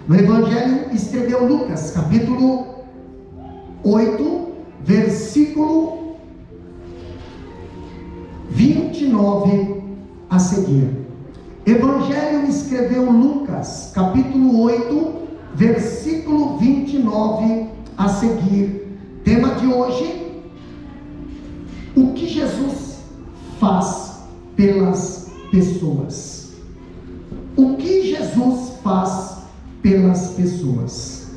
No Evangelho escreveu Lucas, capítulo 8, versículo 29 a seguir. Evangelho escreveu Lucas, capítulo 8, versículo 29 a seguir. Tema de hoje: o que Jesus faz pelas pessoas. O que Jesus faz pelas pessoas.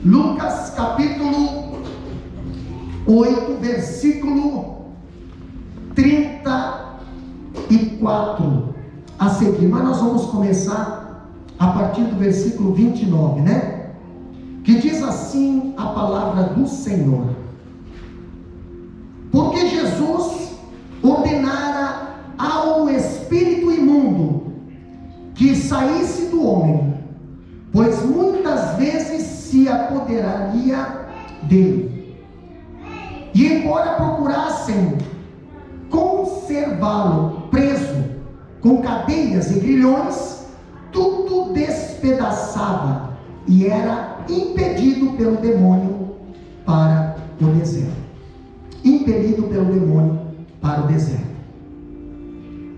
Lucas capítulo 8, versículo 34 a seguir. Mas nós vamos começar a partir do versículo 29, né? Que diz assim a palavra do Senhor: porque Jesus ordenara ao espírito imundo que saísse do homem, pois muitas vezes se apoderaria dele. E embora procurassem conservá-lo preso com cadeias e grilhões, tudo despedaçava e era impedido pelo demônio para o deserto. Impelido pelo demônio para o deserto.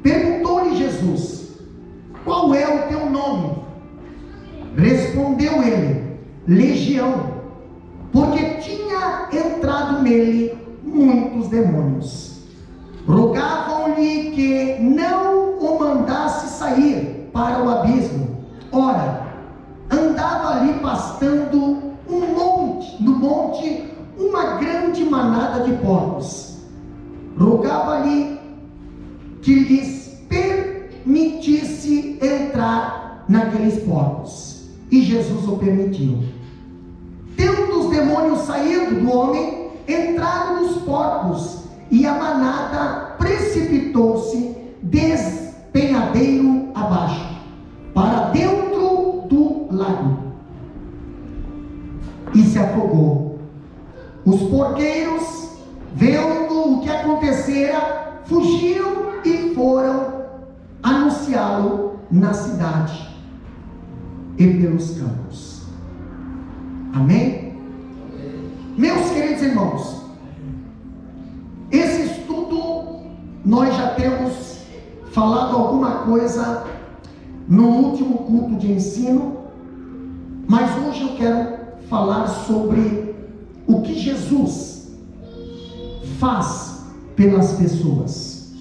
Perguntou-lhe Jesus: qual é o teu nome? Respondeu ele: Legião, porque tinha entrado nele muitos demônios. Rogavam-lhe que não o mandasse sair para o abismo. Ora, andava ali pastando no monte uma grande manada de porcos. Rogava-lhe que lhes permitisse entrar naqueles porcos, e Jesus o permitiu. Tendo os demônios saído do homem, entraram nos porcos, e a manada precipitou-se despenhadeiro abaixo, para dentro do lago, e se afogou. Os porqueiros, vendo o que acontecera, fugiram e foram anunciá-lo na cidade e pelos campos. Amém? Meus queridos irmãos, esse estudo nós já temos falado alguma coisa no último culto de ensino, mas hoje eu quero falar sobre o que Jesus faz pelas pessoas.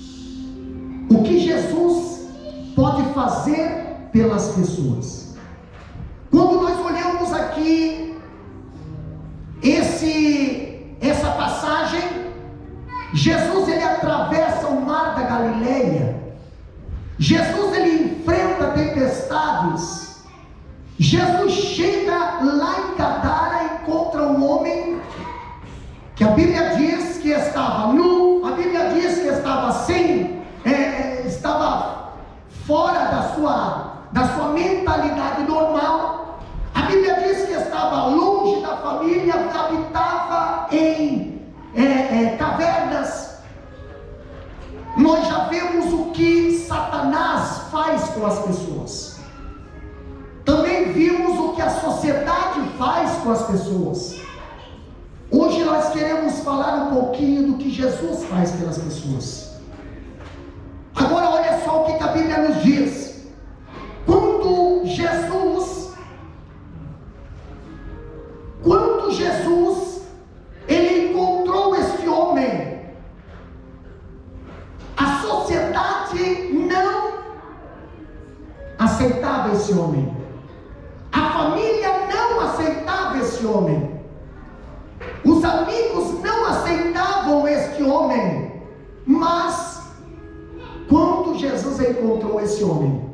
O que Jesus pode fazer pelas pessoas. Quando nós olhamos aqui essa passagem, Jesus ele atravessa o mar da Galileia. Jesus ele enfrenta tempestades. Jesus chega lá em Gadara e encontra um homem que a Bíblia diz que estava nu, a Bíblia diz que estava estava fora da sua mentalidade normal. A Bíblia diz que estava longe da família, habitava em cavernas. Nós já vemos o que Satanás faz com as pessoas. Também vimos o que a sociedade faz com as pessoas. Hoje nós queremos falar um pouquinho do que Jesus faz pelas pessoas. Agora olha só o que a Bíblia nos diz. Quando Jesus ele encontrou este homem, a sociedade não aceitava esse homem. A família não aceitava esse homem. Os amigos não aceitavam este homem. Mas quando Jesus encontrou esse homem,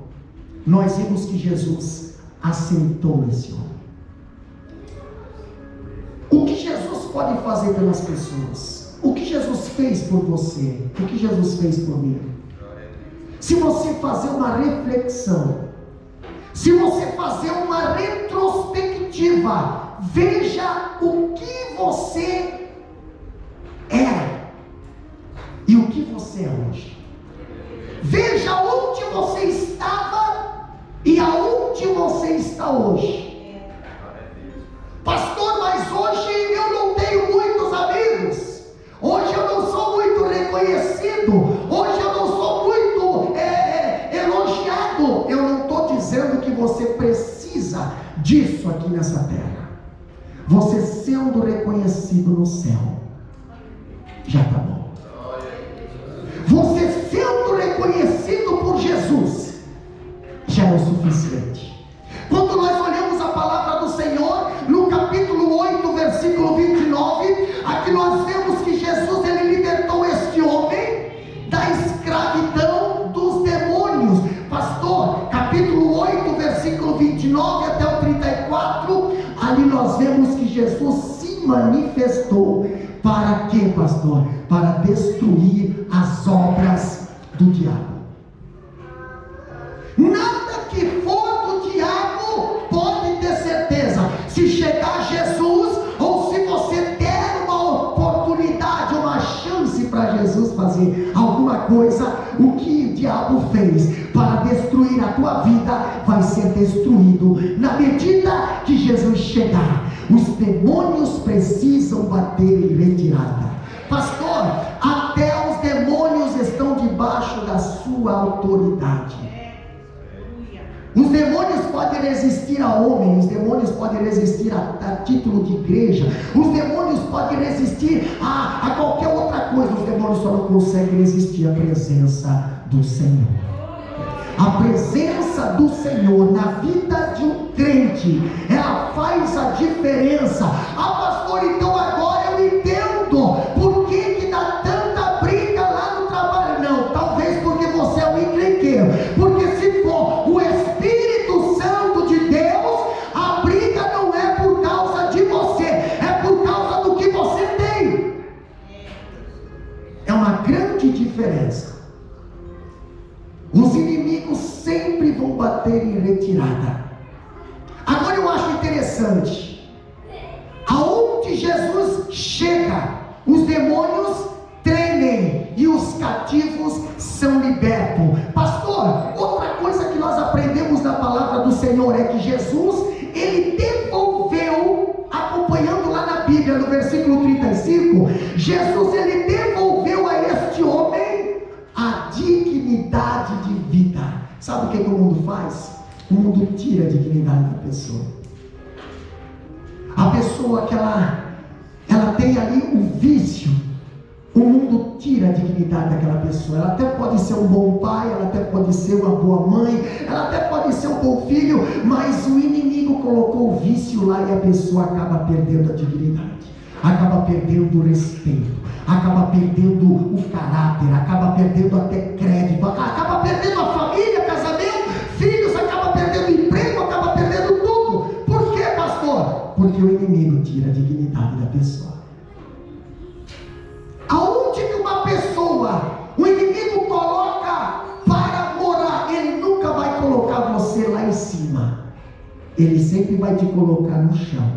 nós vimos que Jesus aceitou esse homem. O que Jesus pode fazer pelas pessoas? O que Jesus fez por você? O que Jesus fez por mim? Se você fazer uma reflexão, se você fazer uma retrospectiva, veja o que você era e o que você é hoje. Veja onde você estava e aonde você está hoje. precisa disso aqui nessa terra. Você sendo reconhecido no céu, já está bom. Você sendo reconhecido por Jesus, já é o suficiente. Quando nós olhamos a palavra do Senhor, no capítulo 8, versículo 29, aqui nós vemos que Jesus, ele libertou este homem da escravidão dos demônios. Pastor, capítulo 8, versículo 29 até o 34, ali nós vemos que Jesus se manifestou. Para quê, pastor? Para destruir as obras do diabo. Nada que for do diabo, pode ter certeza, se chegar Jesus, ou se você der uma oportunidade, uma chance para Jesus fazer alguma coisa, o que o diabo fez para destruir a tua vida, vai ser destruído na medida que Jesus chegar. Os demônios precisam bater em retirada. Pastor, até os demônios estão debaixo da sua autoridade. Os demônios podem resistir a homem, os demônios podem resistir a título de igreja, os demônios podem resistir a qualquer outra coisa, os demônios só não conseguem resistir à presença do Senhor. A presença do Senhor na vida de um crente, ela faz a diferença. Ah, pastor, então agora eu entendo por que dá tanta briga lá no trabalho. Não, talvez porque você é um encrenqueiro, porque se for o Espírito Santo de Deus, a briga não é por causa de você, é por causa do que você tem. É uma grande diferença. Os inimigos sempre vão bater em retirada. Agora eu acho interessante, aonde Jesus chega, os demônios tremem e os cativos são libertos. Pastor, outra coisa que nós aprendemos da palavra do Senhor é que Jesus, ele devolveu, acompanhando lá na Bíblia, no versículo 35, Jesus, ele devolveu a este homem a dignidade de vida. Sabe o que o mundo faz? O mundo tira a dignidade da pessoa. A pessoa que ela tem ali um vício, o mundo tira a dignidade daquela pessoa. Ela até pode ser um bom pai, ela até pode ser uma boa mãe, ela até pode ser um bom filho, mas o inimigo colocou o vício lá e a pessoa acaba perdendo a dignidade, acaba perdendo o respeito, acaba perdendo o caráter, acaba perdendo até crédito, acaba perdendo a família, casamento, filhos, acaba perdendo emprego, acaba perdendo tudo. Por quê, pastor? Porque o inimigo tira a dignidade da pessoa. Aonde que uma pessoa, o inimigo coloca para morar, ele nunca vai colocar você lá em cima, ele sempre vai te colocar no chão.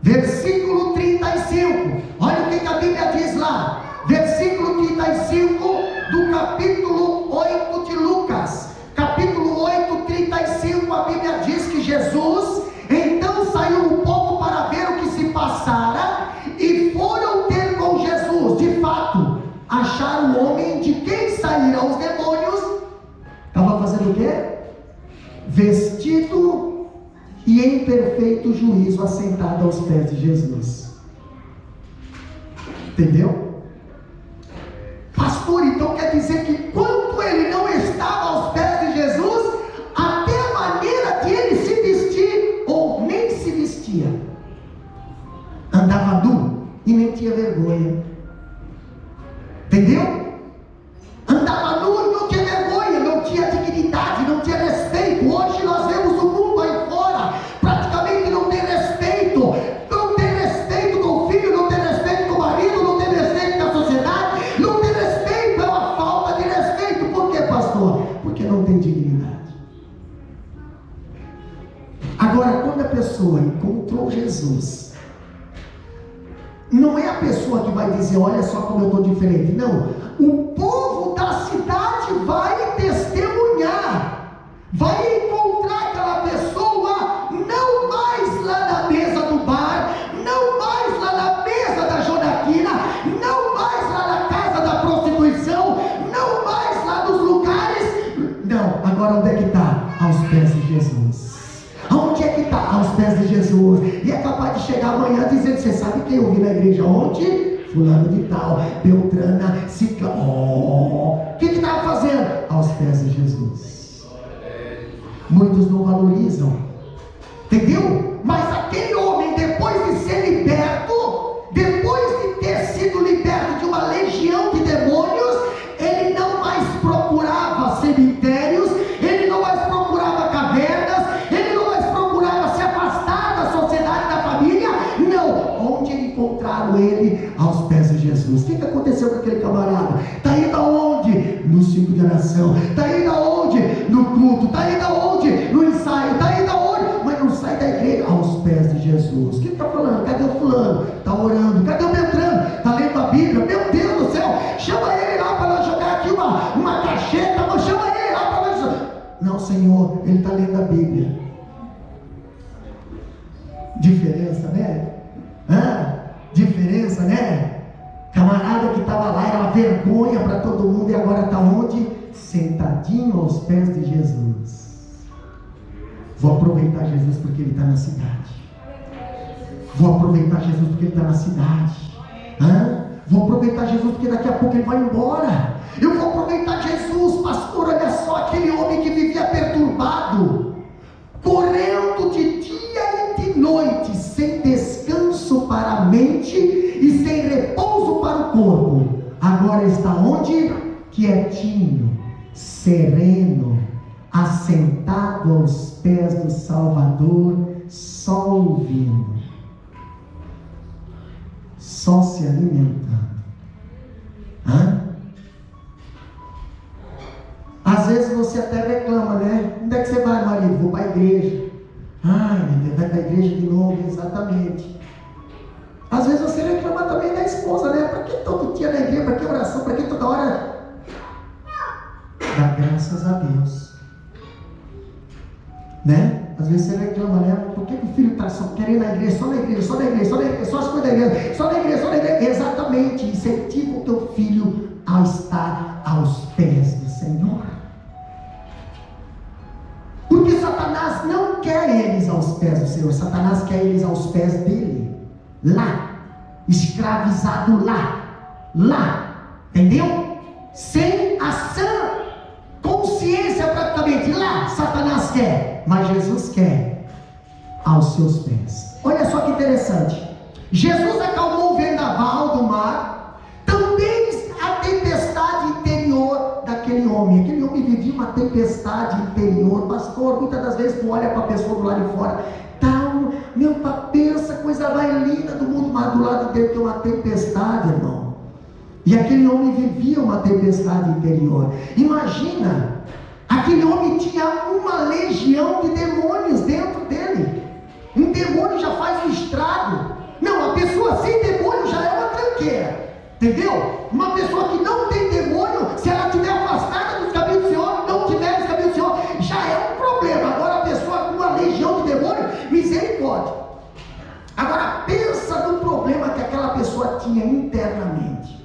Versículo 35, olha o que a Bíblia diz lá, versículo 35 do capítulo 8 de Lucas, capítulo 8, 35, a Bíblia diz que Jesus, então saiu um pouco para ver o que se passara, e foram ter com Jesus. De fato, acharam o homem de quem saíram os demônios, estava fazendo o quê? Vestido e em perfeito juízo, assentado aos pés de Jesus. Entendeu? Pastor, então quer dizer que quando ele não estava aos pés de Jesus, até a maneira de ele se vestir, ou nem se vestia, andava nu e nem tinha vergonha. Entendeu? Andava nu e não tinha vergonha, não tinha dignidade, não tinha respeito. Hoje nós vemos o mundo aí fora, praticamente não tem respeito. Não tem respeito com o filho, não tem respeito com o marido, não tem respeito com a sociedade, não tem respeito, é uma falta de respeito. Por quê, pastor? Porque não tem dignidade. Agora, quando a pessoa encontrou Jesus, não é a pessoa que vai dizer, olha só como eu estou diferente. Não, o povo da cidade vai testemunhar, vai encontrar aquela pessoa, não mais lá na mesa do bar, não mais lá na mesa da Jonaquina, não mais lá na casa da prostituição, não mais lá nos lugares. Não, agora onde é que está? Aos pés de Jesus. Jesus. Aonde é que está? Aos pés de Jesus. E é capaz de chegar amanhã dizendo: você sabe quem eu vi na igreja ontem? Fulano de tal, Beltrana, Ciclano. O que estava fazendo? Aos pés de Jesus. Muitos não valorizam, entendeu? Mas aquele homem, depois de ser liberto, depois de ter sido liberto de uma legião de demônios, ele não mais procurava cemitérios, ele não mais procurava cavernas, ele não mais procurava se afastar da sociedade, da família. Não, onde encontraram ele? Aos pés de Jesus. O que aconteceu com aquele camarada? Está indo aonde? No ciclo de oração. Está indo aonde? No culto. Está indo aonde? No ensaio. Está indo aonde? Mas não sai da igreja. Aos pés de Jesus. O que está falando? Cadê o fulano? Está orando. Cadê o Beltrano? Está lendo a Bíblia. Meu Deus do céu, chama ele lá para nós jogar aqui uma cacheta. Mas chama ele lá para nós. Não, Senhor, ele está lendo a Bíblia. Diferença, né? Diferença, né? Camarada que estava lá era uma vergonha para todo mundo, e agora está onde? Sentadinho aos pés de Jesus. Vou aproveitar Jesus porque ele está na cidade. Vou aproveitar Jesus porque ele está na cidade. Vou aproveitar Jesus porque daqui a pouco ele vai embora. Eu vou aproveitar Jesus, pastor. Olha só, aquele homem que vivia perturbado, correndo de dia e de noite, sem descanso para a mente e sem repouso para o corpo, agora está onde? Quietinho, sereno, assentado aos pés do Salvador, só ouvindo, só se alimentando. Às vezes você até reclama, né? Onde é que você vai, marido? Vou para a igreja. Ai, vai para a igreja de novo. Exatamente. Às vezes você reclama também da esposa, né? Para que todo dia na igreja? Para que oração? Para que toda hora? Dá graças a Deus, né? Às vezes você reclama, né? Por que o filho está só querendo ir na igreja? Só na igreja, só na igreja, só na igreja, só as coisas da igreja, só na igreja, só na igreja. Exatamente. Incentiva o teu filho a estar aos pés do Senhor. Porque Satanás não quer eles aos pés do Senhor. Satanás quer eles aos pés dele. Lá. Escravizado lá. Entendeu? Sem ação, consciência praticamente. Lá Satanás quer. Mas Jesus quer aos seus pés. Olha só que interessante. Jesus acalmou o vendaval do mar. Também a tempestade interior daquele homem. Aquele homem vivia uma tempestade interior. Pastor, muitas das vezes tu olha para a pessoa do lado de fora, meu pai, pensa, coisa mais linda do mundo, mas do lado dele tem uma tempestade, irmão. E aquele homem vivia uma tempestade interior. Imagina, aquele homem tinha uma legião de demônios dentro dele. Um demônio já faz um estrago. Não, a pessoa sem demônio já é uma tranqueira. Entendeu? Uma pessoa que não tem demônio, se ela estiver afastada dos caminhos do Senhor, não tiver nos caminhos do Senhor, já é um problema. Agora a pessoa com uma legião de demônio, misericórdia. Agora pensa no problema que aquela pessoa tinha internamente.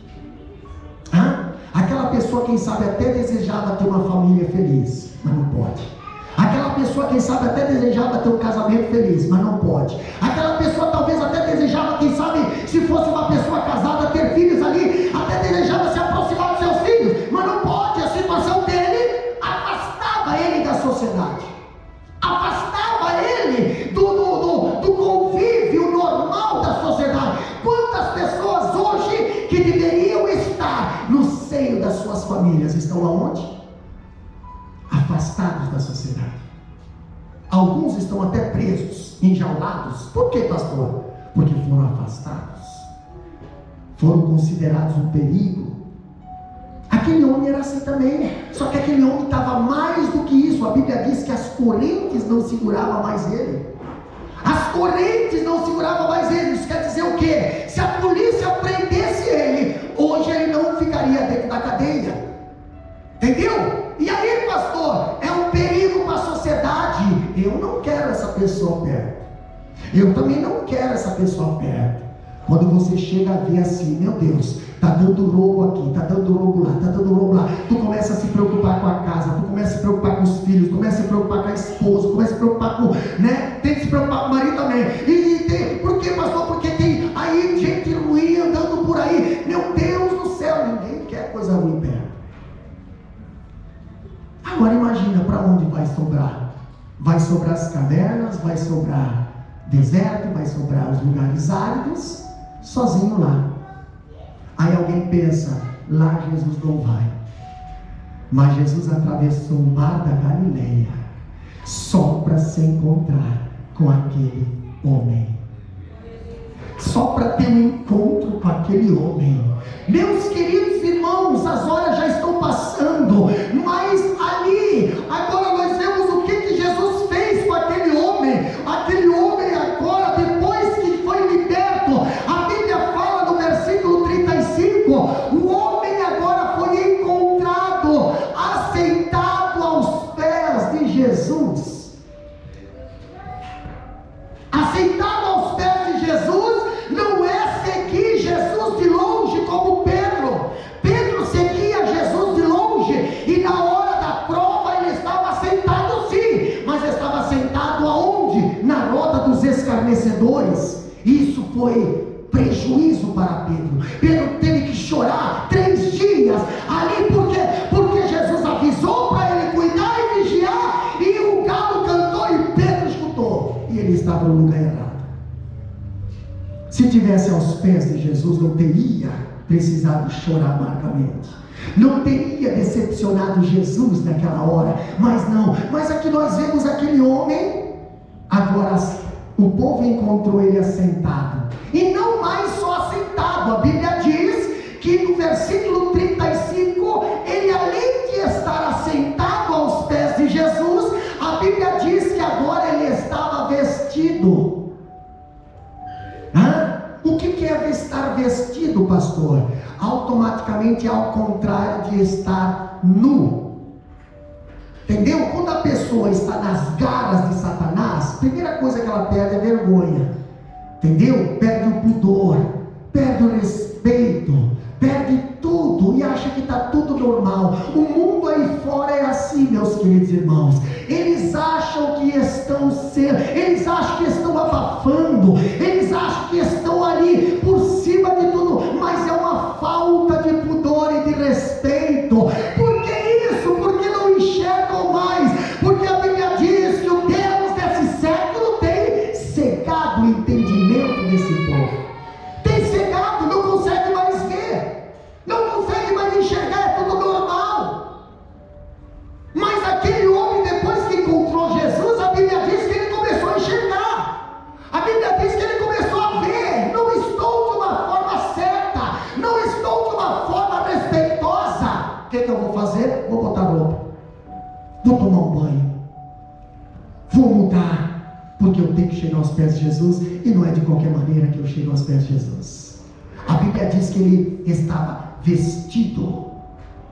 Aquela pessoa, quem sabe, até desejava ter uma família feliz, mas não pode. Aquela pessoa, quem sabe, até desejava ter um casamento feliz, mas não pode. Aquela pessoa talvez até desejava, quem sabe, se fosse uma pessoa casada, ter filhos ali, até desejava se aproximar dos seus filhos, mas não pode. A situação dele afastava ele da sociedade, afastava ele do convívio normal da sociedade. Quantas pessoas hoje que deveriam estar no seio das suas famílias estão aonde? Afastados da sociedade. Alguns estão até presos, enjaulados. Por que, pastor? Porque foram afastados, foram considerados um perigo. Aquele homem era assim também, só que aquele homem estava mais do que isso. A Bíblia diz que as correntes não seguravam mais ele. As correntes não seguravam mais ele. Isso quer dizer o quê? Se a polícia prendesse ele, hoje ele não ficaria dentro da cadeia. Entendeu? E aí, pastor, é um perigo para a sociedade. Eu não quero essa pessoa perto. Eu também não quero essa pessoa perto. Quando você chega a ver assim, meu Deus, está dando roubo aqui, está dando roubo lá, está dando roubo lá, tu começa a se preocupar com a casa, tu começa a se preocupar com os filhos, começa a se preocupar com a esposa, começa a se preocupar com, né, tem que se preocupar com o marido também, por que, pastor? Porque tem aí gente ruim andando por aí, meu Deus do céu, ninguém quer coisa ruim perto. Agora imagina para onde vai sobrar. Vai sobrar as cavernas, vai sobrar deserto, vai sobrar os lugares áridos, sozinho lá. Aí alguém pensa, lá Jesus não vai. Mas Jesus atravessou o mar da Galileia só para se encontrar com aquele homem. Só para ter um encontro com aquele homem. Meus queridos irmãos, as horas já estão passando, mas ali, agora nós vemos o que Jesus fez com aquele homem. Aquele homem agora, depois que foi liberto, a Bíblia fala no versículo 35, o homem agora foi encontrado, assentado aos pés de Jesus. Assentado aos pés de Jesus, não é seguir Jesus de longe como Pedro. Pedro seguia Jesus de longe e na hora da prova ele estava sentado sim, mas estava sentado aonde? Na roda dos escarnecedores. Isso foi prejuízo para Pedro. Pedro teve que chorar 3 dias ali, porque Jesus avisou para ele cuidar e vigiar, e o galo cantou e Pedro escutou, e ele estava no lugar errado. Se tivesse aos pés de Jesus, não teria precisado chorar amargamente, não teria decepcionado Jesus naquela hora, mas não. Mas aqui nós vemos aquele homem, agora o povo encontrou ele assentado, e não mais só assentado. A Bíblia diz que no versículo 35, ele além de estar assentado aos pés de Jesus, a Bíblia diz que agora ele estava vestido. O que é estar vestido, pastor? Automaticamente ao contrário de estar nu. Entendeu? Quando a pessoa está nas garras de Satanás, a primeira coisa que ela perde é vergonha. Entendeu? Perde o pudor, perde o respeito, perde tudo e acha que está tudo normal. O mundo aí fora é assim, meus queridos irmãos. Eles acham que estão eles acham que estão abafando, eles acham que estão ali por cima de tudo, mas é uma falta de pudor e de respeito. Por que isso? Porque não enxergam mais, porque a Bíblia diz que o Deus desse século tem cegado o entendimento desse povo, tem cegado, não consegue mais ver, não consegue mais enxergar, é tudo normal. Mas aquele homem, depois que encontrou Jesus, a Bíblia diz que ele começou a enxergar, a Bíblia diz que ele começou a ver. Não estou de uma forma certa, não estou de uma forma respeitosa. O que eu vou fazer? Vou botar roupa, vou tomar um banho, vou mudar, porque eu tenho que chegar aos pés de Jesus, e não é de qualquer maneira que eu chego aos pés de Jesus. A Bíblia diz que ele estava vestido.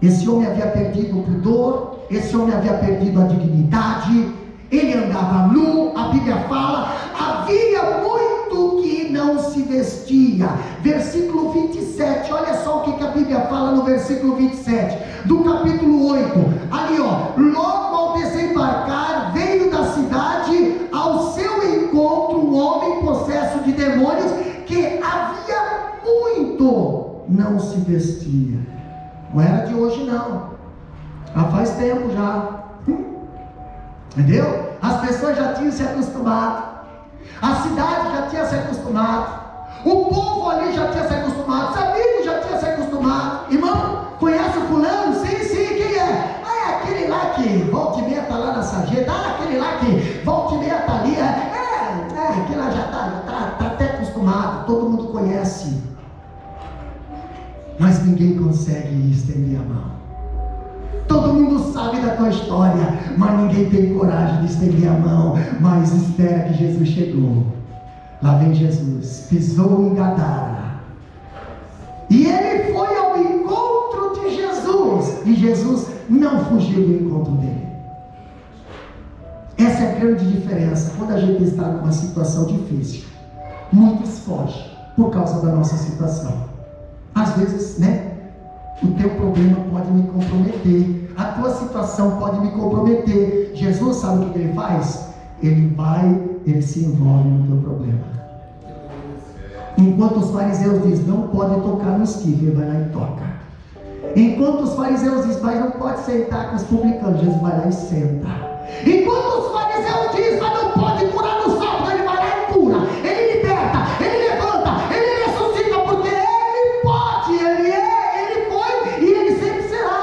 Esse homem havia perdido o pudor, esse homem havia perdido a dignidade, ele andava nu. A Bíblia fala, havia muito que não se vestia. Versículo 27, olha só o que a Bíblia fala no versículo 27 do capítulo 8, ali logo ao desembarcar, veio da cidade ao seu encontro um homem possesso de demônios, que havia muito não se vestia. Não era de hoje não, já faz tempo já, entendeu? As pessoas já tinham se acostumado, a cidade já tinha se acostumado, o povo ali já tinha se acostumado, os amigos já tinham se acostumado. Irmão, conhece o fulano? Sim, quem é? Ah, é aquele lá que volta e meia está lá na sarjeta. Ah, aquele lá que volta e meia está ali. Aquele lá já está até acostumado, todo mundo conhece. Mas ninguém consegue estender a mão. Todo mundo sabe da tua história, mas ninguém tem coragem de estender a mão. Mas espera que Jesus chegou. Lá vem Jesus, pisou em Gadara, e ele foi ao encontro de Jesus, e Jesus não fugiu do encontro dele. Essa é a grande diferença. Quando a gente está numa situação difícil, muitos fogem, por causa da nossa situação. Às vezes, né? O teu problema pode me comprometer, a tua situação pode me comprometer. Jesus sabe o que ele faz? Ele se envolve no teu problema. Enquanto os fariseus dizem, não pode tocar no esquife, ele vai lá e toca. Enquanto os fariseus dizem, mas não pode sentar com os publicanos, Jesus vai lá e senta. Enquanto os fariseus dizem, mas não pode curar no sábado, ele vai lá e cura. Ele liberta, ele levanta, ele ressuscita, porque ele pode, ele foi e ele sempre será.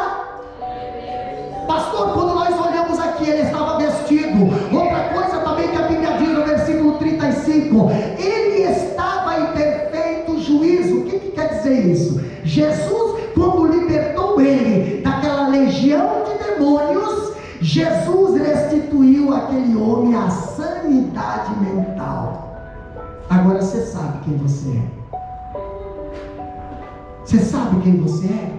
Pastor, quando nós olhamos aqui, ele estava vestido. Outra coisa também que a Bíblia diz no versículo 35, ele estava em perfeito juízo. O que quer dizer isso? Jesus, quando libertou ele daquela legião de demônios, Jesus restituiu àquele homem a sanidade mental. Agora você sabe quem você é? Você sabe quem você é?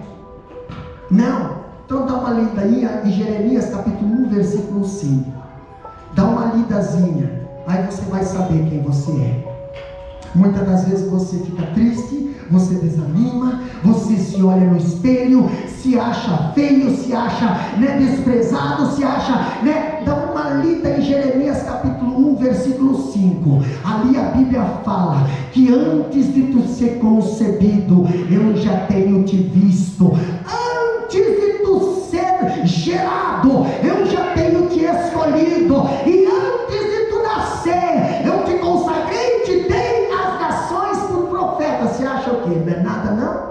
Não? Então dá uma lida aí em Jeremias capítulo 1, versículo 5. Dá uma lidazinha, aí você vai saber quem você é. Muitas das vezes você fica triste, você desanima, você se olha no espelho, se acha feio, se acha desprezado, se acha, dá uma lida em Jeremias capítulo 1, versículo 5. Ali a Bíblia fala que antes de tu ser concebido, eu já tenho te visto. Antes de tu ser gerado, eu já tenho te escolhido. E antes de tu nascer, eu te consagrei e te dei as nações por profeta. Você acha o quê? Não é nada não?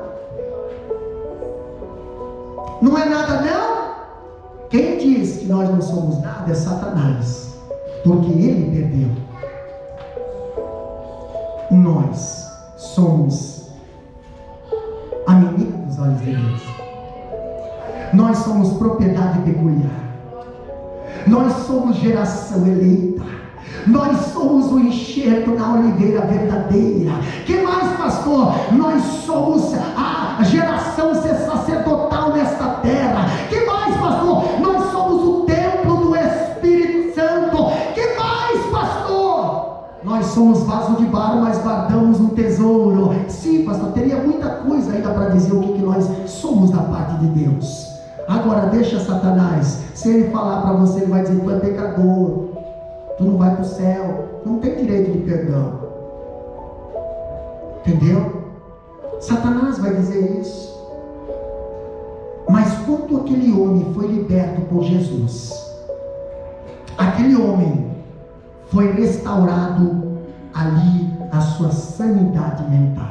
Não é nada não? Quem diz que nós não somos nada é Satanás, porque ele perdeu. Nós somos a menina dos olhos de Deus. Nós somos propriedade peculiar. Nós somos geração eleita. Nós somos o enxerto na oliveira verdadeira. Que mais, pastor? Nós somos a geração sacerdotal nesta terra. Que mais, pastor? Nós somos o templo do Espírito Santo. Que mais, pastor? Nós somos vaso de barro, mas guardamos um tesouro. Sim, pastor, teria muita coisa ainda para dizer o que nós somos da parte de Deus. Agora deixa Satanás. Se ele falar para você, ele vai dizer, tu é pecador, tu não vai para o céu, não tem direito de perdão. Entendeu? Satanás vai dizer isso. Mas quando aquele homem foi liberto por Jesus, aquele homem foi restaurado ali a sua sanidade mental.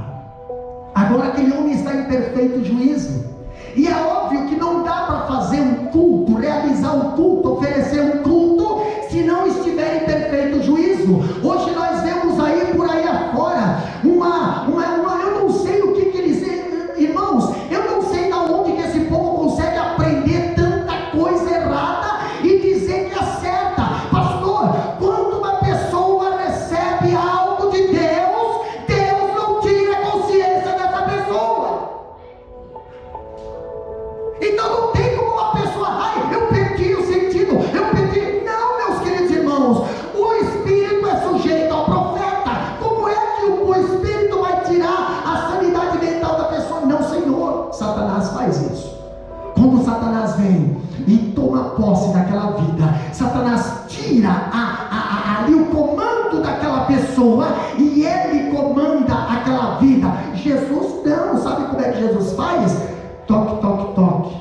Agora aquele homem está em perfeito juízo. E é óbvio que não dá para fazer um culto, realizar um culto, oferecer um culto, se não estiver em perfeito juízo. Hoje nós vemos aí por aí afora eu não sei o que eles, irmãos, eu não sei de onde que esse povo consegue aprender tanta coisa errada e dizer que é certa. Pastor, quando uma pessoa recebe algo de Deus, Deus não tira a consciência dessa pessoa. Então não tem como uma pessoa, eu perdi o sentido, eu perdi. Não, meus queridos irmãos, o Espírito é sujeito ao profeta. Como é que o Espírito vai tirar a sanidade mental da pessoa? Não, Senhor. Satanás faz isso. Quando Satanás vem e toma posse daquela vida, Satanás tira ali o comando daquela pessoa e ele comanda aquela vida. Jesus não, sabe como é que Jesus faz? Toque, toque, toque.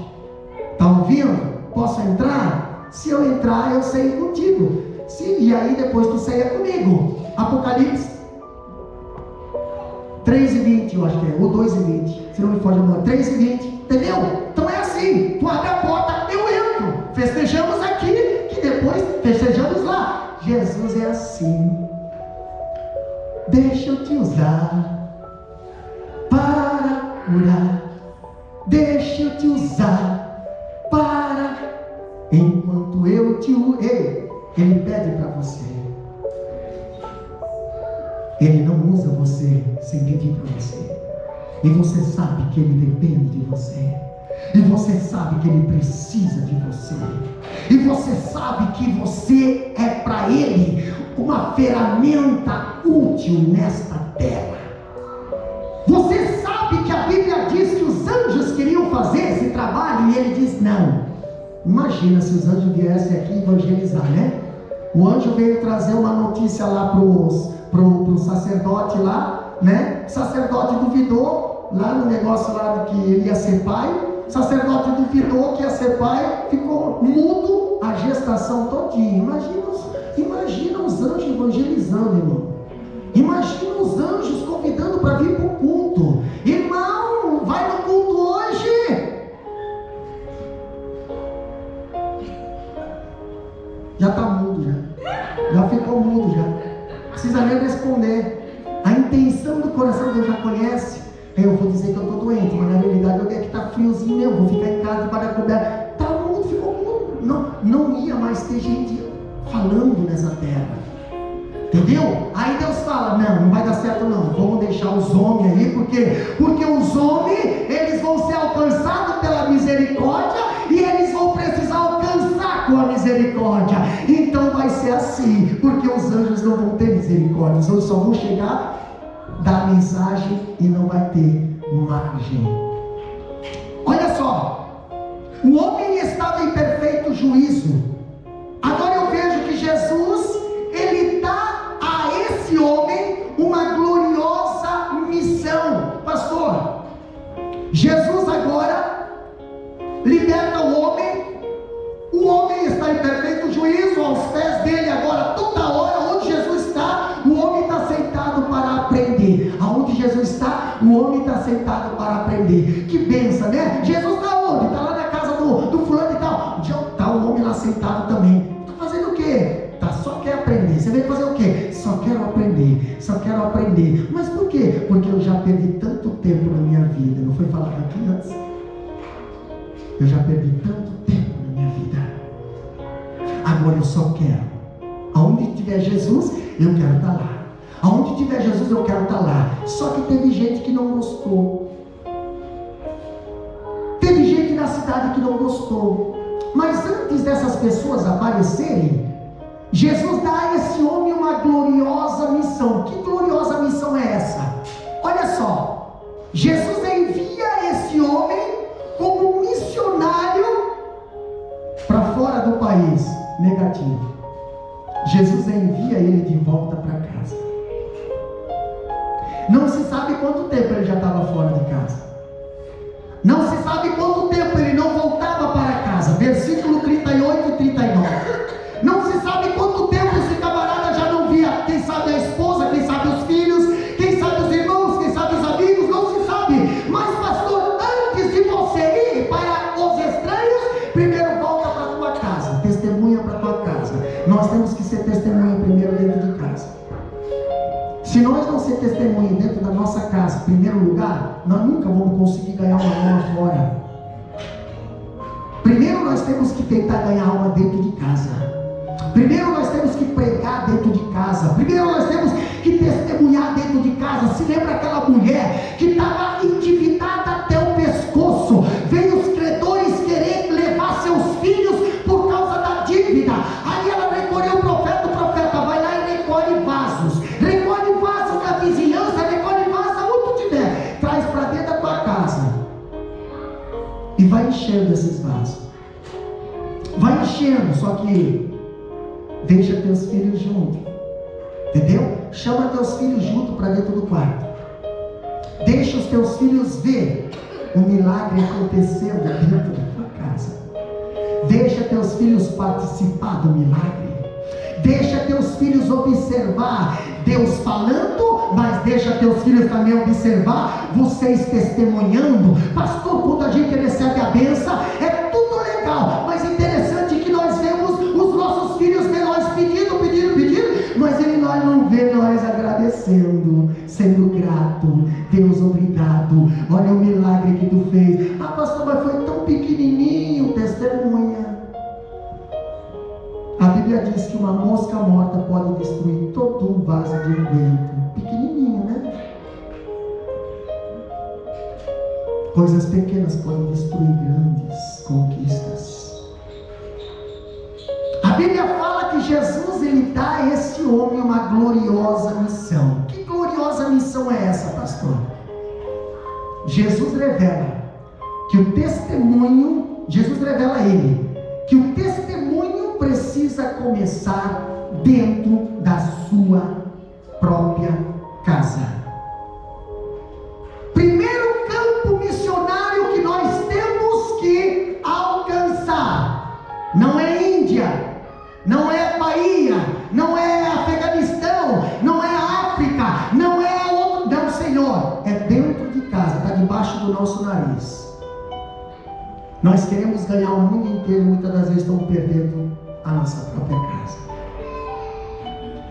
Está ouvindo? Posso entrar? Se eu entrar, eu saio contigo. E aí depois tu saia comigo. Apocalipse 3:20, eu acho que é, ou 2:20. Se não me foge a mão, 3:20. Entendeu? Então é assim: tu abre a porta, eu entro. Festejamos aqui, que depois festejamos lá. Jesus é assim. Deixa eu te usar para curar. Deixa eu te usar para, enquanto eu te usei. Ele pede para você. Ele não usa você sem pedir para você. E você sabe que ele depende de você. E você sabe que ele precisa de você. E você sabe que você é para ele uma ferramenta útil nesta terra. ele diz: não. Imagina se os anjos viessem aqui evangelizar, né? O anjo veio trazer uma notícia lá pro sacerdote lá, né? O sacerdote duvidou lá no negócio lá de que ele ia ser pai. O sacerdote duvidou que ia ser pai, ficou mudo a gestação todinha. Imagina os anjos evangelizando, irmão. Imagina os anjos convidando para vir para o culto. Irmão, vai no culto hoje. Já está mudo já ficou mudo já. Precisa nem responder. A intenção do coração Deus já conhece. Eu vou dizer que eu estou doente, mas na realidade eu que está friozinho mesmo. Vou ficar em casa para coberta. Está mudo, ficou mudo. Não ia mais ter gente falando nessa terra. Entendeu? Aí Deus fala: não vai dar certo não. Vamos deixar os homens aí, porque os homens, eles vão ser alcançados pela misericórdia e eles vão precisar alcançar com a misericórdia. Então vai ser assim, porque os anjos não vão ter misericórdia. Os anjos só vão chegar, dar a mensagem e não vai ter margem. Olha só, o homem estava em perfeito juízo. Agora eu vejo que Jesus, ele dá a esse homem uma gloriosa missão. Pastor, Jesus agora liberta o homem está em perfeito juízo, aos pés dele agora, toda hora, onde Jesus está, o homem está sentado para aprender. Aonde Jesus está, o homem está sentado para aprender. Que benção, né? Jesus está onde? Está lá na casa do fulano e tal. Está o homem lá sentado também. Está fazendo o quê? Só quer aprender. Você veio fazer o quê? Só quero aprender. Mas por quê? Porque eu já perdi tanto tempo na minha vida. Não foi falado aqui antes? Eu já perdi tanto tempo na minha vida. Agora eu só quero. Aonde tiver Jesus, eu quero estar lá. Aonde tiver Jesus, eu quero estar lá. Só que teve gente que não gostou. Teve gente na cidade que não gostou. Mas antes dessas pessoas aparecerem, Jesus dá a esse homem uma gloriosa missão. Que gloriosa missão é essa? Olha só, Jesus envia esse homem como missionário para fora do país. Negativo. Jesus envia ele de volta para casa. Não se sabe quanto tempo ele já estava fora de casa. Não se sabe quanto tempo ele não voltava para casa. Versículo 38 e 39. Não se sabe quanto tempo esse camarada já não via. Quem sabe a esposa, quem sabe os filhos, quem sabe os irmãos, quem sabe os amigos, não se sabe. Mas pastor, antes de você ir para os estranhos, primeiro volta para a tua casa. Testemunha para a tua casa. Nós temos que ser testemunha primeiro dentro de casa. Se nós não ser testemunha dentro da nossa casa, em primeiro lugar, nós nunca vamos conseguir ganhar uma alma fora. Primeiro nós temos que tentar ganhar alma dentro de casa. Primeiro nós temos que pregar dentro de casa. Primeiro nós temos que testemunhar dentro de casa. Se lembra aquela mulher que estava endividada até o pescoço? Veio os credores querer levar seus filhos por causa da dívida. Aí ela recolheu o profeta vai lá e recolhe vasos. Recolhe vasos da vizinhança, recolhe vasos aonde tiver. Traz para dentro da tua casa. E vai enchendo esses vasos. Vai enchendo, só que deixa teus filhos juntos. Entendeu? Chama teus filhos junto para dentro do quarto. Deixa os teus filhos ver o milagre acontecendo dentro da tua casa. Deixa teus filhos participar do milagre. Deixa teus filhos observar Deus falando, mas deixa teus filhos também observar vocês testemunhando. Pastor, quando a gente recebe a bênção, é tudo legal, mas interessante que nós vemos os nossos filhos veloz pedindo, mas ele nós não vê nós agradecendo, sendo grato. Deus, obrigado, olha o milagre que tu fez. Ah, pastor, mas foi tão pequenininho. Testemunha. A Bíblia diz que uma mosca morta pode destruir todo um vaso de unguento. Pequenininho, né? Coisas pequenas podem destruir grandes conquistas. A Bíblia fala que Jesus, ele dá a esse homem uma gloriosa missão. Que gloriosa missão é essa, pastor? Jesus revela que o testemunho Jesus revela a ele que o testemunho precisa começar dentro da sua própria casa. Primeiro campo missionário que nós temos que alcançar não é Índia, não é Bahia, não é Afeganistão, não é África, não é outro, não, Senhor, é dentro de casa, está debaixo do nosso nariz. Nós queremos ganhar o mundo inteiro, muitas das vezes estamos perdendo a nossa própria casa.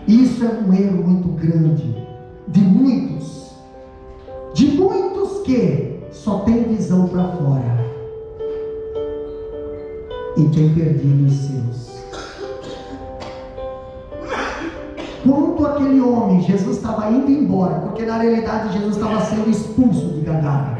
Isso é um erro muito grande de muitos que só tem visão para fora e tem perdido os seus. Quando aquele homem, Jesus estava indo embora, porque na realidade Jesus estava sendo expulso de Gadara.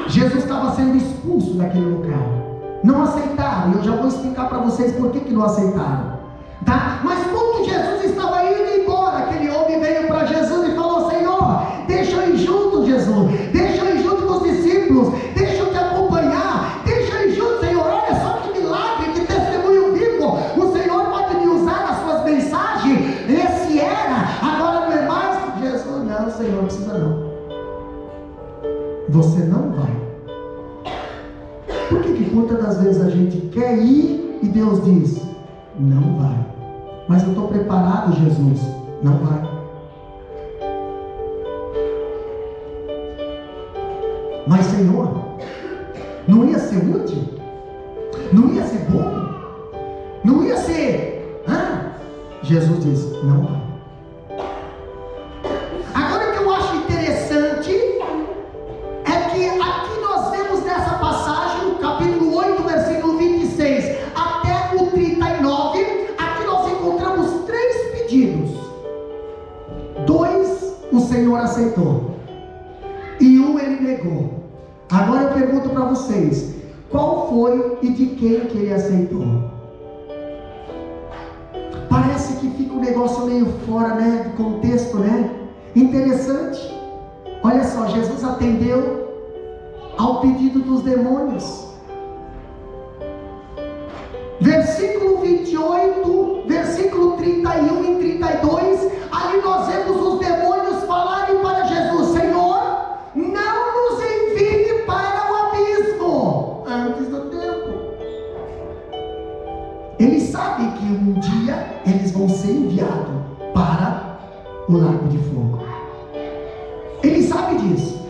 Jesus estava sendo expulso daquele local. Não aceitaram, e eu já vou explicar para vocês por que não aceitaram, tá? Mas quando Jesus estava indo embora, aquele homem veio para Jesus e falou: Senhor, deixa eu ir junto, Jesus, deixa eu ir junto com os discípulos, deixa eu te acompanhar, deixa eu ir junto, Senhor. Olha só que milagre, que testemunho vivo, o Senhor pode me usar nas suas mensagens. Esse era, agora não é mais. Jesus: não, Senhor, não precisa não, você não vai. Por que muitas das vezes a gente quer ir e Deus diz: não vai? Mas eu estou preparado, Jesus. Não vai. Mas, Senhor, não ia ser útil? Não ia ser bom? Não ia ser... Jesus diz: não vai. Agora, o que eu acho interessante é que aqui nós vemos nessa passagem, no capítulo 8, versículo 26 até o 39, aqui nós encontramos 3 pedidos. 2 o Senhor aceitou e 1 ele negou. Agora eu pergunto para vocês: qual foi e de quem que ele aceitou? Parece que fica um negócio meio fora, né, do contexto, né? Interessante. Olha só, Jesus atendeu ao pedido dos demônios. Versículo 28, versículo 31 e 32, ali nós vemos os demônios falarem para Jesus: Senhor, não nos envie para o abismo antes do tempo. Eles sabem que um dia eles vão ser enviados para o lago de fogo. Eles sabem disso.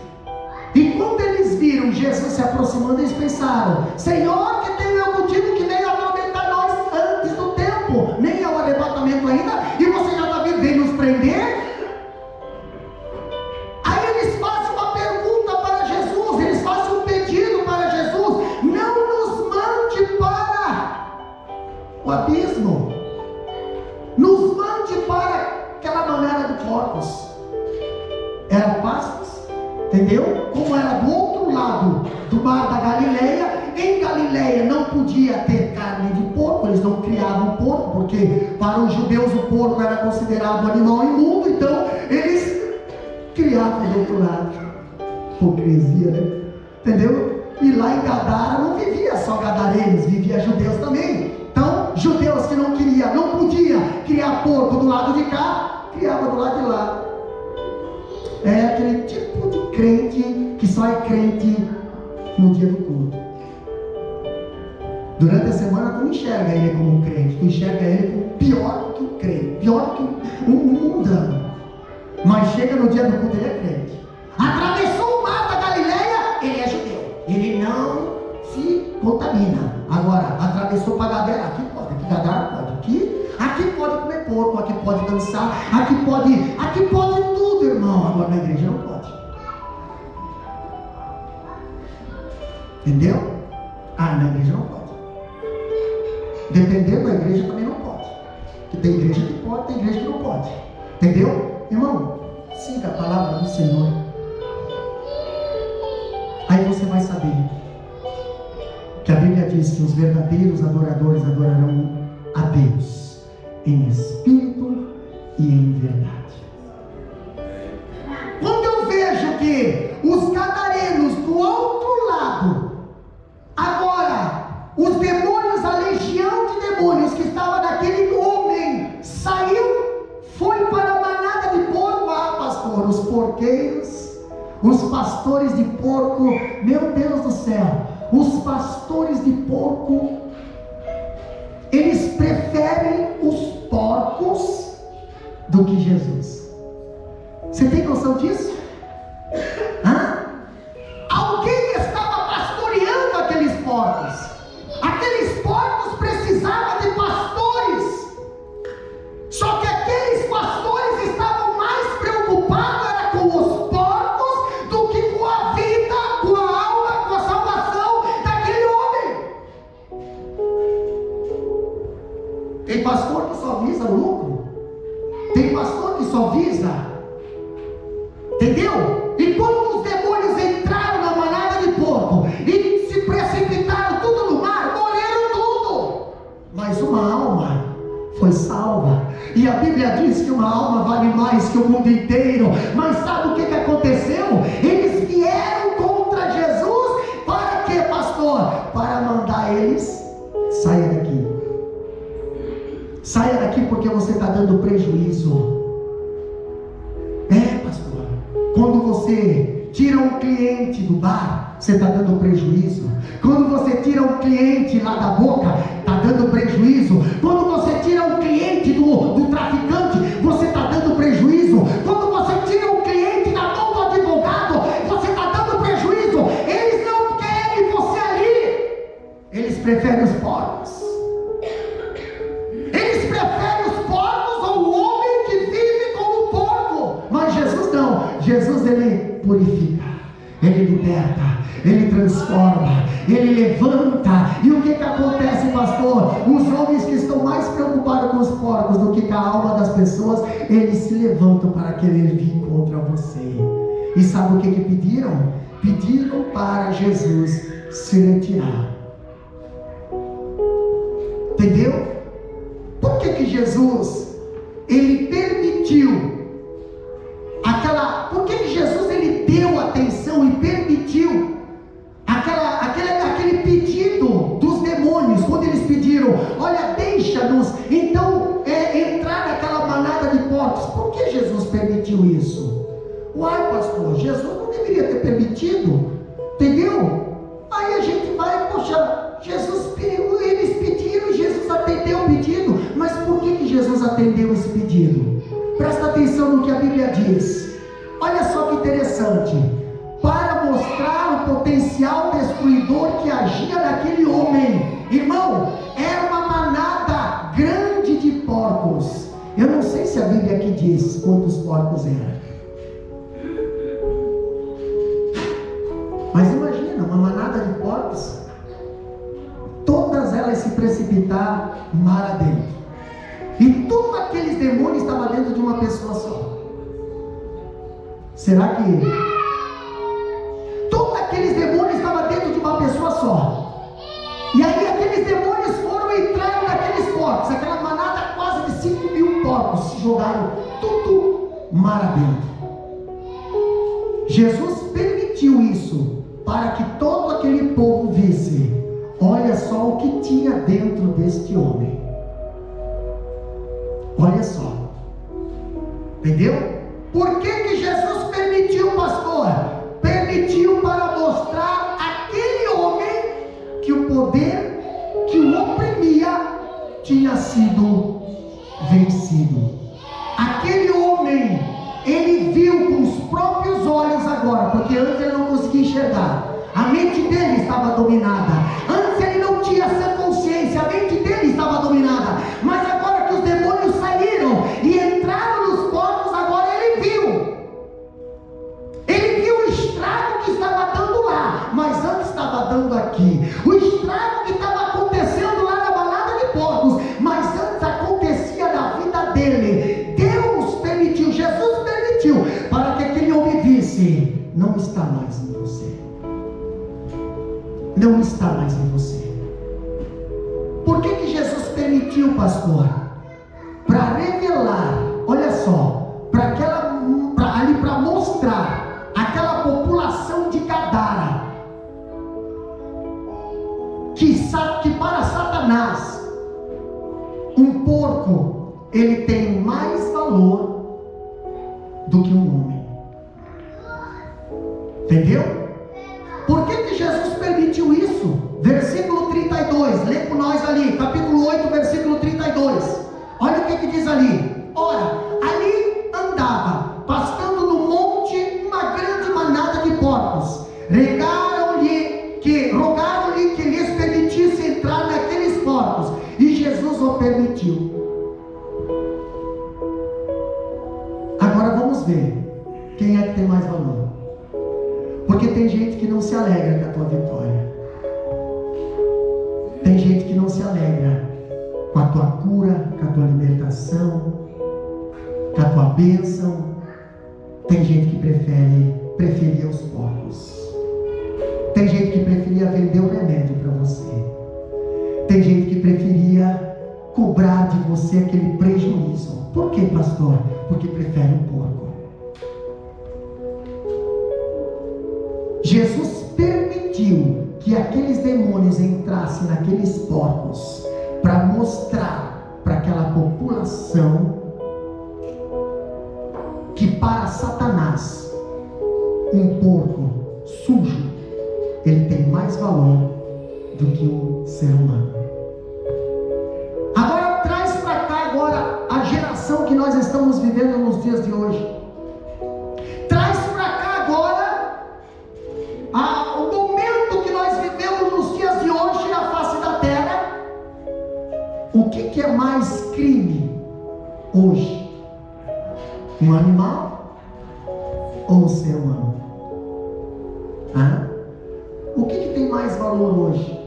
E quando eles viram Jesus se aproximando, eles pensaram: Senhor, que tenho eu contigo, que venha atormentar nós antes do tempo. Nem é o arrebatamento ainda, e você já está vindo, vem nos prender? Aí eles fazem uma pergunta para Jesus, eles fazem um pedido para Jesus: não nos mande para o abismo, nos mande para aquela manera de porcos. Era pastos, entendeu? Como era do outro lado do mar da Galileia. Em Galileia não podia ter carne de porco, eles não criavam porco, porque para os judeus o porco era considerado animal imundo, então eles criavam do outro lado. Hipocrisia, né? Entendeu? E lá em Gadara não vivia só gadarenos, vivia judeus também. Então, judeus que não podia criar porco do lado de cá, criava do lado de lá. É aquele tipo de crente que só é crente no dia do culto. Durante a semana tu não enxerga ele como um crente, tu enxerga ele como pior que o crente, pior que um mundano. Mas chega no dia do culto, ele é crente. Atravessou o mar da Galileia, ele é judeu, ele não se contamina. Agora, atravessou para Gadara, aqui Gadara pode, aqui pode comer porco, aqui pode dançar, aqui pode tudo, irmão. Agora na igreja não pode. Entendeu? Na igreja não pode. Dependendo da igreja também não pode. Porque tem igreja que pode, tem igreja que não pode. Entendeu? Irmão, siga a palavra do Senhor. Aí você vai saber que a Bíblia diz que os verdadeiros adoradores adorarão a Deus em espírito e em verdade. Quando eu vejo que os gadarenos do outro lado agora porqueiros, os pastores de porco, meu Deus do céu, os pastores de porco, eles preferem os porcos do que Jesus. Você tem noção disso? Alguém estava pastoreando aqueles porcos. Aqueles porcos precisavam de pastores. Só que aqueles pastores estavam mais preocupados era com os porcos do que com a vida, com a alma, com a salvação daquele homem. Tem pastor que só visa o lucro. Tem pastor que só visa, entendeu? E quando os demônios entraram na manada de porco e se precipitaram tudo no mar, morreram tudo. Mas uma alma foi salva. E a Bíblia diz que uma alma vale mais que o mundo inteiro. Mas sabe o que aconteceu? Eles vieram contra Jesus. Para quê, pastor? Para mandar eles: saia daqui. Saia daqui porque você está dando prejuízo. Pastor, quando você tira um cliente do bar, você está dando prejuízo. Quando você tira um cliente lá da boca, está dando prejuízo. Quando você tira um cliente do traficante, você está dando prejuízo. Quando você tira um cliente da mão do advogado, você está dando prejuízo. Eles não querem você ali. Eles preferem os porcos. Eles preferem os porcos ao homem que vive como porco. Mas Jesus não. Jesus, ele purifica, ele liberta, ele transforma, ele levanta. E o que acontece, pastor? Os homens que estão mais preocupados com os porcos do que com a alma das pessoas, eles se levantam para querer vir contra você. E sabe o que pediram? Pediram para Jesus se retirar. Entendeu? Por que Jesus, ele permitiu por que Jesus, ele deu atenção e permitiu aquele pedido dos demônios, quando eles pediram: olha, deixa-nos então entrar naquela manada de porcos? Por que Jesus permitiu isso? Uai, pastor, Jesus não deveria ter permitido, entendeu? Aí a gente vai, poxa, eles pediram e Jesus atendeu o pedido. Mas por que Jesus atendeu esse pedido? Presta atenção no que a Bíblia diz. Olha só que interessante. Para mostrar o potencial destruidor que agia naquele homem. Irmão, era uma manada grande de porcos. Eu não sei se a Bíblia aqui diz quantos porcos eram. Mas imagina, uma manada de porcos, todas elas se precipitaram mar adentro. E todos aqueles demônios estavam dentro de uma pessoa só. Será que todos aqueles demônios estavam dentro de uma pessoa só? E aí aqueles demônios foram e entraram naqueles porcos. Aquela manada quase de 5.000 porcos se jogaram tudo mar adentro. Jesus permitiu isso para que todo aquele povo visse: olha só o que tinha dentro deste homem. Olha só. Entendeu? Por que Jesus permitiu, pastor? Permitiu para mostrar àquele homem que o poder que o oprimia tinha sido vencido. Aquele homem, ele viu com os próprios olhos agora, porque antes ele não conseguia enxergar. A mente dele estava dominada. Antes ele não tinha essa consciência, a mente dele estava dominada. Mas agora que os demônios saíram e entraram nos porcos, agora ele viu. Ele viu o estrago que estava dando lá, mas antes estava dando aqui. O estrago que estava acontecendo lá na manada de porcos, mas antes acontecia na vida dele. Deus permitiu, Jesus permitiu, para que aquele homem visse: não está mais em você. Não está mais em você. Por que Jesus permitiu, pastor? Para revelar, olha só, para mostrar aquela população de Gadara, que para Satanás um porco ele tem mais valor do que um homem. Entendeu? Por que Jesus permitiu isso? Versículo 32, lê com nós ali, capítulo 8, versículo 32. Olha o que diz ali. Ora, ali andava, pastando no monte, uma grande manada de porcos. Rogaram-lhe que lhes permitisse entrar naqueles porcos, e Jesus o permitiu. Agora vamos ver quem é que tem mais valor. Porque tem gente que não se alegra com a tua vitória. Tem gente que não se alegra com a tua cura, com a tua libertação, com a tua bênção. Tem gente que preferia os porcos. Tem gente que preferia vender o remédio para você. Tem gente que preferia cobrar de você aquele prejuízo. Por que, pastor? Porque prefere o porco. Jesus permitiu que aqueles demônios entrassem naqueles porcos para mostrar para aquela população que para Satanás um porco sujo ele tem mais valor do que um ser humano. Agora traz para cá agora a geração que nós estamos vivendo nos dias de hoje. Traz para cá agora o momento que nós vivemos nos dias de hoje na face da terra. O que é mais crime hoje? Um animal ou um ser humano? O que tem mais valor hoje?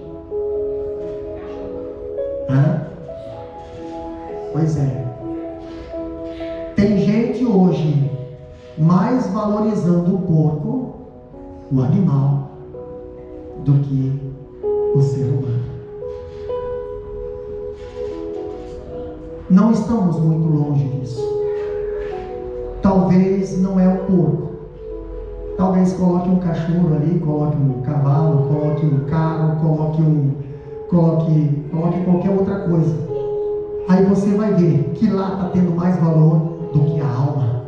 Pois é. Tem gente hoje mais valorizando o porco, o animal, do que o ser humano. Não estamos muito longe disso. Talvez não é o porco. Talvez coloque um cachorro ali, coloque um cavalo, coloque um carro, coloque qualquer outra coisa. Aí você vai ver que lá está tendo mais valor do que a alma.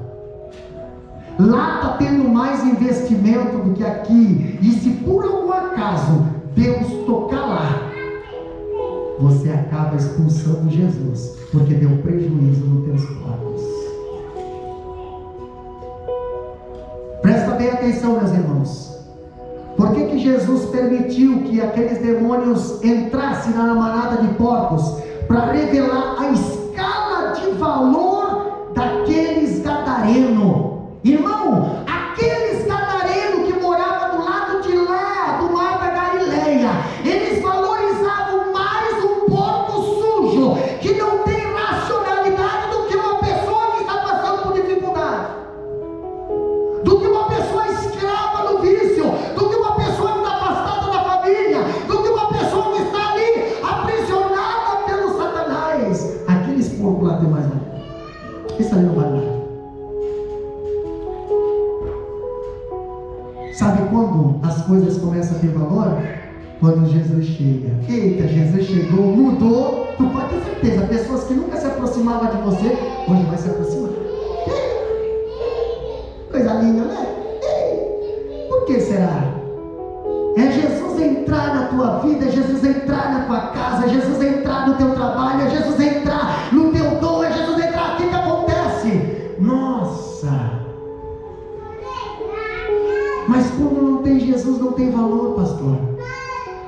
Lá está tendo mais investimento do que aqui. E se por algum acaso Deus tocar lá, você acaba expulsando Jesus, porque deu prejuízo nos teus porcos. Presta bem atenção, meus irmãos. Por que Jesus permitiu que aqueles demônios entrassem na manada de porcos? Para revelar a escala de valor daqueles gadarenos. Irmão, aqueles gadarenos que moravam do lado de lá, do mar da Galileia, eles valorizavam mais um porco sujo, que não tem racionalidade, do que uma pessoa que está passando por dificuldade, do que uma pessoa escrava no vício, do que uma pessoa que está afastada da família, do que uma pessoa que está ali aprisionada pelo Satanás. Aqueles porcos lá tem mais valor. Isso ali não vale nada. Sabe quando as coisas começam a ter valor? Quando Jesus chega. Eita, Jesus chegou, mudou. Tu pode ter certeza, pessoas que nunca se aproximavam de você, hoje vai se aproximar. Coisa linda, né? Por que será? É Jesus entrar na tua vida, é Jesus entrar na tua casa, é Jesus entrar no teu trabalho, é Jesus entrar no teu dom, é Jesus entrar. O que acontece? Nossa! Mas quando não tem Jesus, não tem valor, pastor.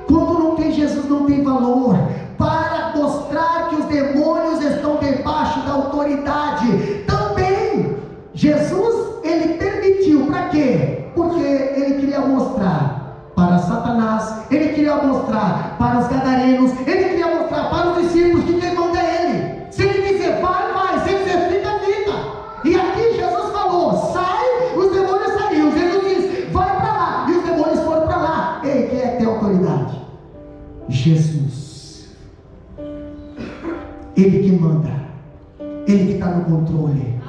Quando não tem Jesus, não tem valor. Para mostrar que os demônios estão debaixo da autoridade. Também, Jesus, ele permitiu. Para quê? Porque ele queria mostrar para Satanás, ele queria mostrar para os gadarenos, ele queria mostrar para os discípulos que quem manda é ele. Se ele dizer vai, vai. Se ele dizer fica, fica. E aqui Jesus falou, sai, os demônios saíram. Jesus diz, vai para lá. E os demônios foram para lá. Ei, quem é que tem autoridade? Jesus. Ele que manda. Ele que está no controle.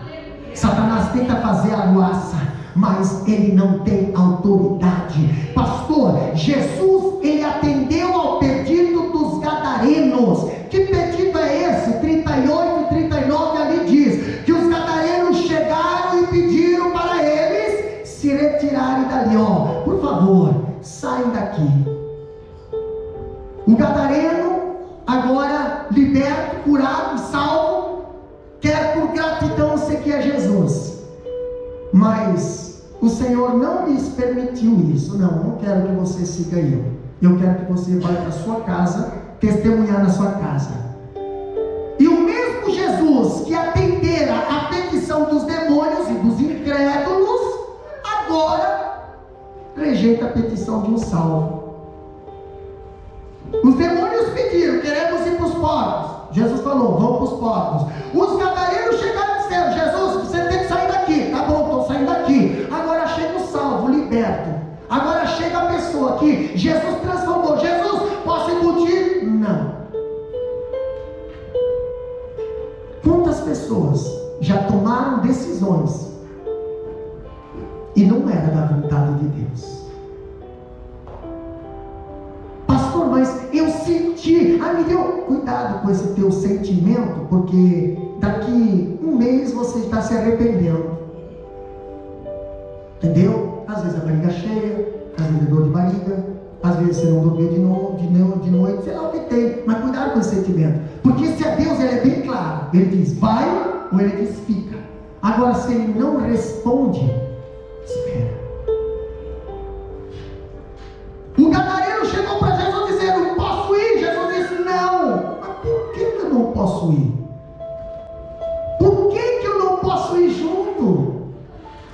Satanás tenta fazer a ruaça, mas ele não tem autoridade. Pastor, Jesus, ele atendeu ao pedido dos gadarenos. Que pedido é esse? 38 e 39 ali diz que os gadarenos chegaram e pediram para eles se retirarem dali, favor, saem daqui. O gadareno, agora liberto, curado, salvo, quer por gratidão seguir a Jesus. Mas o Senhor não lhes permitiu isso. Não quero que você siga eu quero que você vá para a sua casa, testemunhar na sua casa. E o mesmo Jesus que atendera a petição dos demônios e dos incrédulos, agora rejeita a petição de um salvo. Os demônios pediram: queremos ir para os porcos. Jesus falou: vamos para os porcos. Os gadarenos chegaram e disseram: Jesus, você tem que sair daqui. Tá bom, estou saindo daqui. Agora chega o salvo, liberto. Agora chega a pessoa que Jesus transformou. Jesus, posso embutir? Não. Quantas pessoas já tomaram decisões e não era da vontade de Deus? Pastor, mas eu senti. Me deu cuidado com esse teu sentimento, porque daqui um mês você está se arrependendo. Entendeu? Às vezes a barriga cheia, às vezes é dor de barriga, às vezes você não dormiu de noite, sei lá o que tem. Mas cuidado com esse sentimento, porque se é Deus, ele é bem claro. Ele diz vai, ou ele diz fica. Agora, se ele não responde, espera. O gadareno chegou para Jesus dizendo: posso ir? Jesus disse: não. Mas por que eu não posso ir? Por que eu não posso ir junto?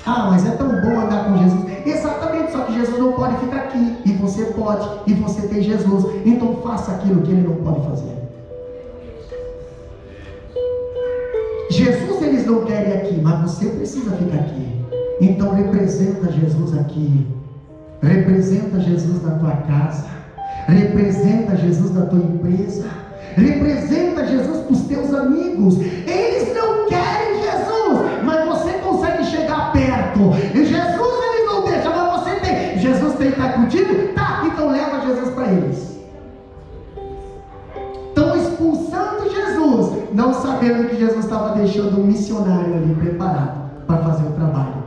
Mas é tão bom andar com Jesus. Exatamente, só que Jesus não pode ficar aqui, e você pode, e você tem Jesus. Então faça aquilo que ele não pode fazer. Jesus eles não querem aqui, mas você precisa ficar aqui. Então representa Jesus aqui. Representa Jesus na tua casa. Representa Jesus na tua empresa. Representa Jesus para os teus amigos. Eles não querem Jesus, mas você consegue chegar perto. E Jesus ele não deixa, mas você tem. Jesus tem que estar contigo? Tá, então leva Jesus para eles. Estão expulsando Jesus, não sabendo que Jesus estava deixando um missionário ali preparado para fazer o trabalho.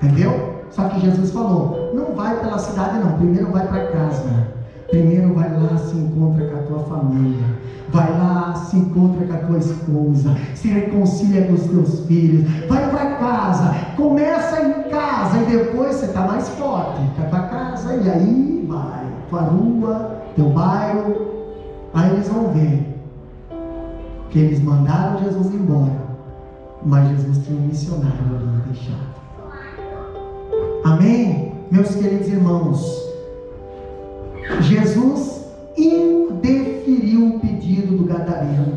Entendeu? Só que Jesus falou: não vai pela cidade não, primeiro vai para casa. Primeiro vai lá, se encontra com a tua família. Vai lá, se encontra com a tua esposa. Se reconcilia com os teus filhos. Vai para casa. Começa em casa e depois você está mais forte. Vai para casa e aí vai. Tua rua, teu bairro. Aí eles vão ver que eles mandaram Jesus embora, mas Jesus tinha um missionário ali deixado. Amém? Meus queridos irmãos, Jesus indeferiu o pedido do gadareno.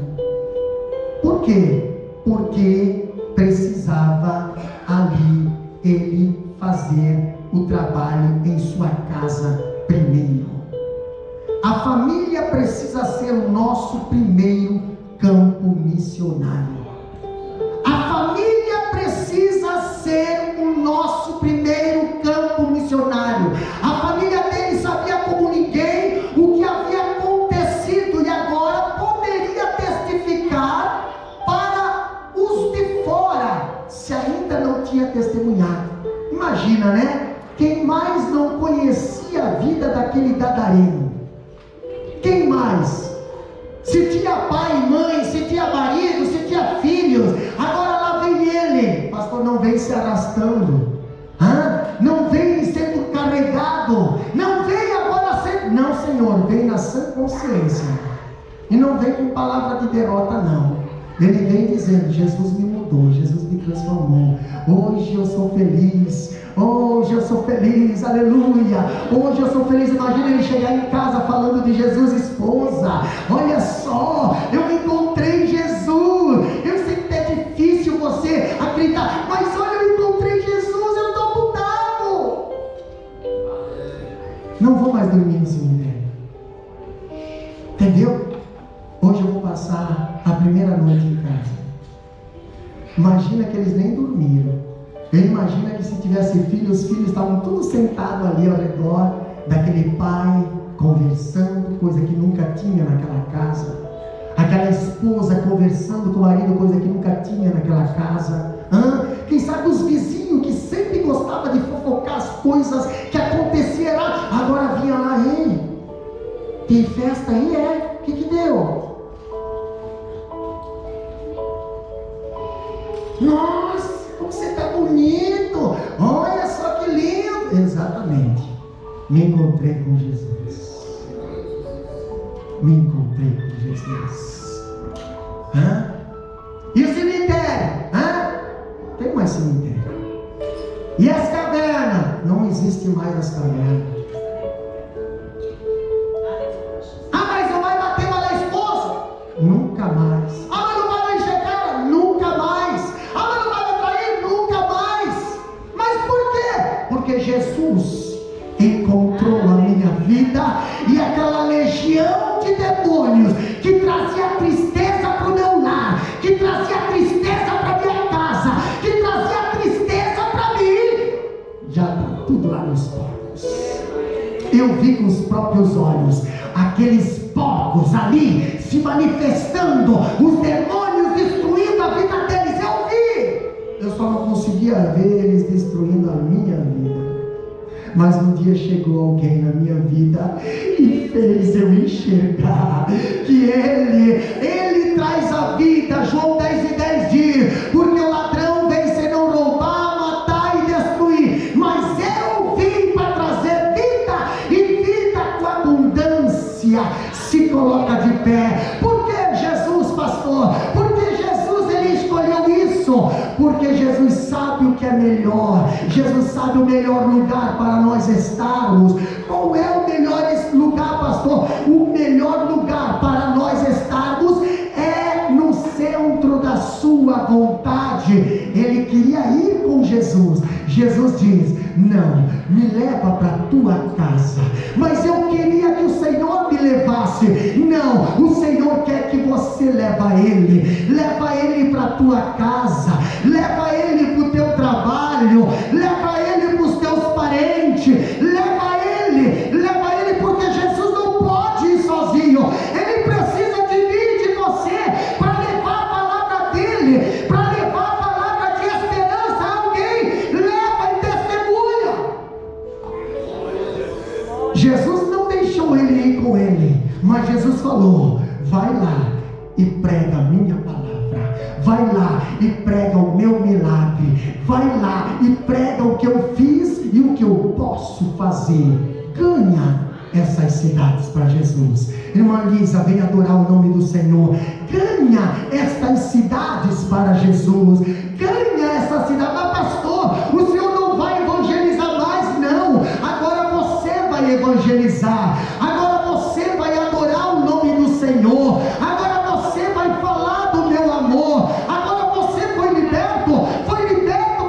Por quê? Porque precisava ali ele fazer o trabalho em sua casa primeiro. A família precisa ser o nosso primeiro campo missionário. A família precisa ser o nosso primeiro campo missionário. A família dele sabia como ninguém o que havia acontecido e agora poderia testificar para os de fora, se ainda não tinha testemunhado. Imagina, né? Quem mais não conhecia a vida daquele gadareno? Quem mais? Se tinha pai e mãe, se tinha marido, se tinha filhos, agora lá vem ele. Pastor, não vem se arrastando, não vem sendo carregado, não vem agora ser... Não, Senhor, vem na sã consciência. E não vem com palavra de derrota, não. Ele vem dizendo: Jesus me mudou, Jesus me transformou. Hoje eu sou feliz. Hoje eu sou feliz, aleluia. Hoje eu sou feliz. Imagina ele chegar em casa falando de Jesus: esposa, olha só, eu encontrei Jesus. Eu sei que é difícil você acreditar, mas olha, eu encontrei Jesus, eu estou mudado. Não vou mais dormir no cemitério. Entendeu? Hoje eu vou passar a primeira noite em casa. Imagina que eles nem dormiram. Imagina que se tivesse filhos, os filhos estavam todos sentados ali ao redor daquele pai, conversando, coisa que nunca tinha naquela casa. Aquela esposa conversando com o marido, coisa que nunca tinha naquela casa. Quem sabe os vizinhos que sempre gostavam de fofocar as coisas que aconteciam festa aí? O que deu? Nossa, como você está bonito! Olha só que lindo! Exatamente. Me encontrei com Jesus. Me encontrei com Jesus. Hã? E o cemitério? Hã? Tem mais cemitério. E as cavernas? Não existe mais as cavernas. Ah, mas não vai bater lá na esposa? Nunca mais. Ah, mas não vai encher cara? Nunca mais. Ah, mas não vai atrair? Nunca mais. Mas por quê? Porque Jesus encontrou a minha vida e aquela legião de demônios que trazia tristeza para o meu lar, que trazia tristeza para minha casa, que trazia tristeza para mim, já está tudo lá nos porcos. Eu vi com os próprios olhos aqueles porcos ali se manifestando, os demônios destruindo a vida deles. Eu vi, eu só não conseguia ver eles destruindo a minha vida. Mas um dia chegou alguém na minha vida e fez eu enxergar que Ele traz a vida. João 10:10 diz: porque o ladrão vem senão roubar, matar e destruir, mas eu vim para trazer vida e vida com abundância. Se coloca de pé. Por que Jesus, pastor? Porque Jesus, Ele escolheu isso. Porque Jesus sabe o que é melhor. Jesus sabe o melhor lugar para nós estarmos. Qual é o melhor lugar, pastor? O melhor lugar para nós estarmos é no centro da sua vontade. Ele queria ir com Jesus. Jesus diz: não, me leva para a tua casa. Mas eu queria que o Senhor me levasse. Não, o Senhor quer que você leva Ele para a tua casa, leva Ele para o teu trabalho, leva Ele para os teus parentes, leva Ele, porque Jesus não pode ir sozinho. Ele precisa de mim e de você para levar a palavra dele, para levar a palavra de esperança a alguém. Leva e testemunha. Jesus não deixou ele ir com ele, mas Jesus falou: vai lá e prega a minha palavra, vai lá e prega o meu milagre, vai lá e prega o que eu fiz e o que eu posso fazer. Ganha essas cidades para Jesus. Irmã Lisa, vem adorar o nome do Senhor. Ganha estas cidades para Jesus. Ganha essa cidade. Mas pastor, o senhor não vai evangelizar mais? Não, agora você vai evangelizar. Agora você vai adorar o nome do Senhor. Agora você vai falar do meu amor. Agora você foi liberto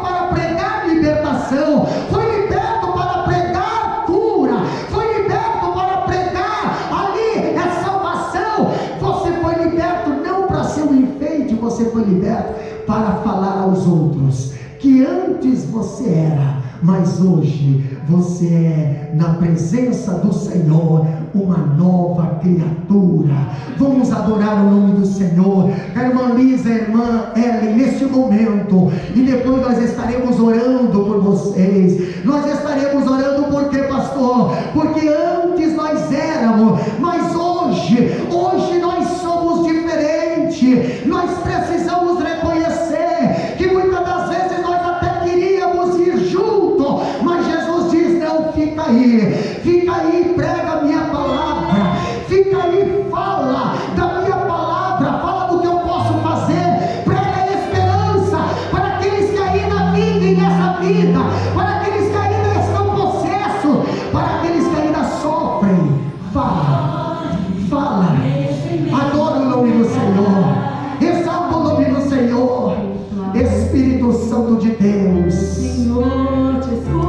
para pregar libertação, foi liberto para pregar cura, foi liberto para pregar ali é salvação. Você foi liberto não para ser um enfeite, você foi liberto para falar aos outros que antes você era, mas hoje você é, na presença do Senhor, uma nova criatura. Vamos adorar o nome do Senhor. A irmã Lisa, a irmã Ellen, neste momento, e depois nós estaremos orando por vocês. Nós estaremos orando por quê, pastor? Porque antes nós éramos, mas hoje nós somos diferentes. Nós precisamos reconhecer que muitas das vezes nós até queríamos ir junto, mas Jesus diz: não, fica aí, prega a minha palavra, fica aí, fala da minha palavra, fala do que eu posso fazer, prega esperança para aqueles que ainda vivem nessa vida, para aqueles que ainda estão em processo, para aqueles que ainda sofrem. Fala, adora o nome do Senhor, exalta o nome do Senhor. Espírito Santo de Deus, Senhor, te escuta.